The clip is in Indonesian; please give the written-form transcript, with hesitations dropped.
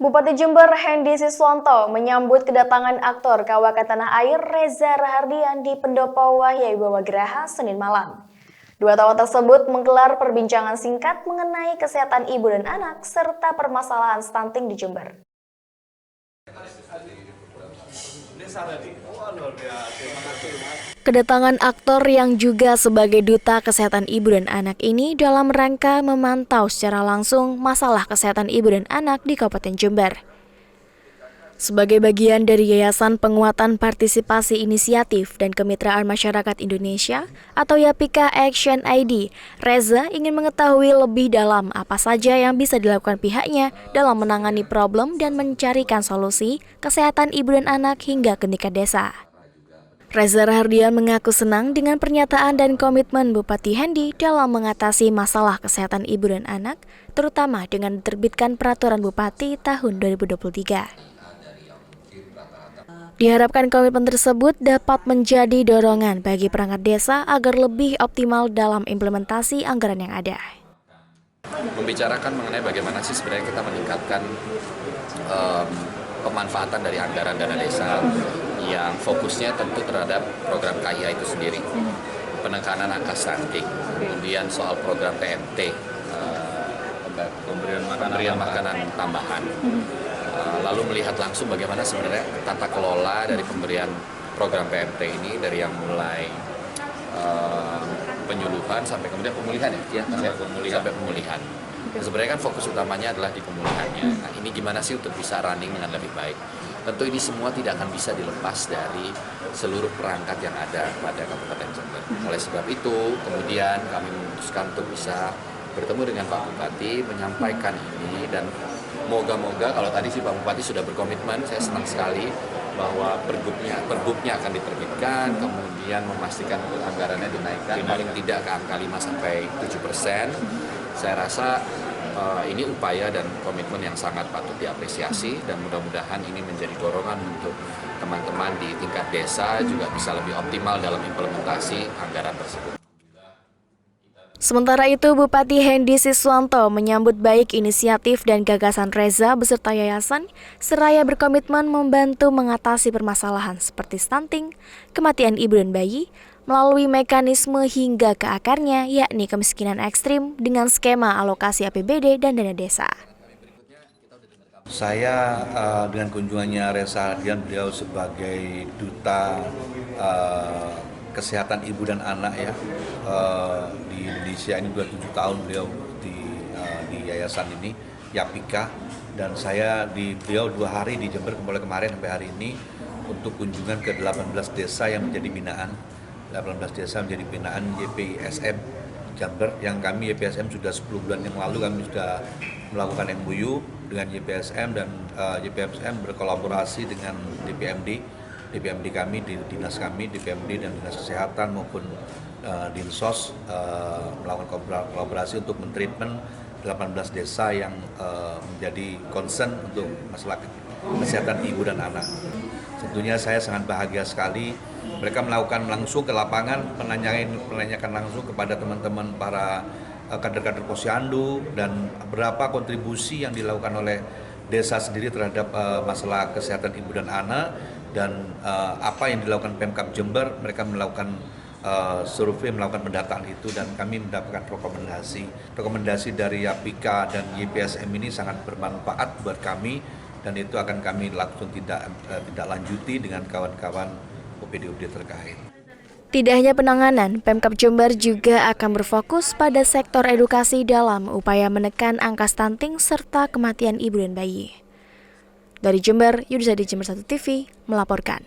Bupati Jember Hendy Siswanto menyambut kedatangan aktor kawakan tanah air Reza Rahardian di Pendopo Wahya Graha Senin malam. Dua tokoh tersebut menggelar perbincangan singkat mengenai kesehatan ibu dan anak serta permasalahan stunting di Jember. Kedatangan aktor yang juga sebagai duta kesehatan ibu dan anak ini dalam rangka memantau secara langsung masalah kesehatan ibu dan anak di Kabupaten Jember. Sebagai bagian dari Yayasan Penguatan Partisipasi Inisiatif dan Kemitraan Masyarakat Indonesia atau YAPIKA Action ID, Reza ingin mengetahui lebih dalam apa saja yang bisa dilakukan pihaknya dalam menangani problem dan mencarikan solusi kesehatan ibu dan anak hingga ke tingkat desa. Reza Rahardian mengaku senang dengan pernyataan dan komitmen Bupati Hendy dalam mengatasi masalah kesehatan ibu dan anak, terutama dengan diterbitkan Peraturan Bupati tahun 2023. Diharapkan komitmen tersebut dapat menjadi dorongan bagi perangkat desa agar lebih optimal dalam implementasi anggaran yang ada. Membicarakan mengenai bagaimana sih sebenarnya kita meningkatkan pemanfaatan dari anggaran dana desa yang fokusnya tentu terhadap program KIA itu sendiri, penekanan angka stunting, kemudian soal program PMT, pemberian makanan tambahan. Lalu melihat langsung bagaimana sebenarnya tata kelola dari pemberian program PMT ini dari yang mulai penyuluhan sampai kemudian pemulihan sampai pemulihan. Sebenarnya kan fokus utamanya adalah di pemulihannya. Nah, ini gimana sih untuk bisa running dengan lebih baik? Tentu ini semua tidak akan bisa dilepas dari seluruh perangkat yang ada pada Kabupaten Jember. Oleh sebab itu, kemudian kami memutuskan untuk bisa bertemu dengan Pak Bupati, menyampaikan ini, dan moga-moga kalau tadi sih Pak Bupati sudah berkomitmen, saya senang sekali bahwa pergubnya akan diterbitkan, kemudian memastikan anggarannya dinaikkan paling tidak ke angka 5-7%. Saya rasa ini upaya dan komitmen yang sangat patut diapresiasi, dan mudah-mudahan ini menjadi dorongan untuk teman-teman di tingkat desa juga bisa lebih optimal dalam implementasi anggaran tersebut. Sementara itu, Bupati Hendy Siswanto menyambut baik inisiatif dan gagasan Reza beserta yayasan, seraya berkomitmen membantu mengatasi permasalahan seperti stunting, kematian ibu dan bayi, melalui mekanisme hingga ke akarnya, yakni kemiskinan ekstrim dengan skema alokasi APBD dan dana desa. Saya dengan kunjungannya Reza Rahardian, beliau sebagai duta kesehatan ibu dan anak ya di Indonesia, ini 27 tahun beliau di yayasan ini YAPIKA, dan saya beliau 2 hari di Jember mulai kemarin sampai hari ini untuk kunjungan ke 18 desa yang menjadi binaan. 18 desa menjadi binaan YPSM Jember, yang kami YPSM sudah 10 bulan yang lalu kami sudah melakukan MOU dengan YPSM, dan YPSM berkolaborasi dengan DPMD kami, di dinas kami, DPMD dan Dinas Kesehatan maupun Dinsos melakukan kolaborasi untuk mentreatment 18 desa yang menjadi concern untuk masalah kesehatan ibu dan anak. Tentunya saya sangat bahagia sekali. Mereka melakukan langsung ke lapangan, menanyakan langsung kepada teman-teman para kader-kader posyandu dan berapa kontribusi yang dilakukan oleh desa sendiri terhadap masalah kesehatan ibu dan anak, dan apa yang dilakukan Pemkab Jember. Mereka melakukan survei, melakukan pendataan itu, dan kami mendapatkan rekomendasi dari YAPIKA dan YPSM ini sangat bermanfaat buat kami, dan itu akan kami langsung tidak lanjuti dengan kawan-kawan OPD terkait. Tidak hanya penanganan, Pemkab Jember juga akan berfokus pada sektor edukasi dalam upaya menekan angka stunting serta kematian ibu dan bayi. Dari Jember, Yudhizadi Jember 1 TV melaporkan.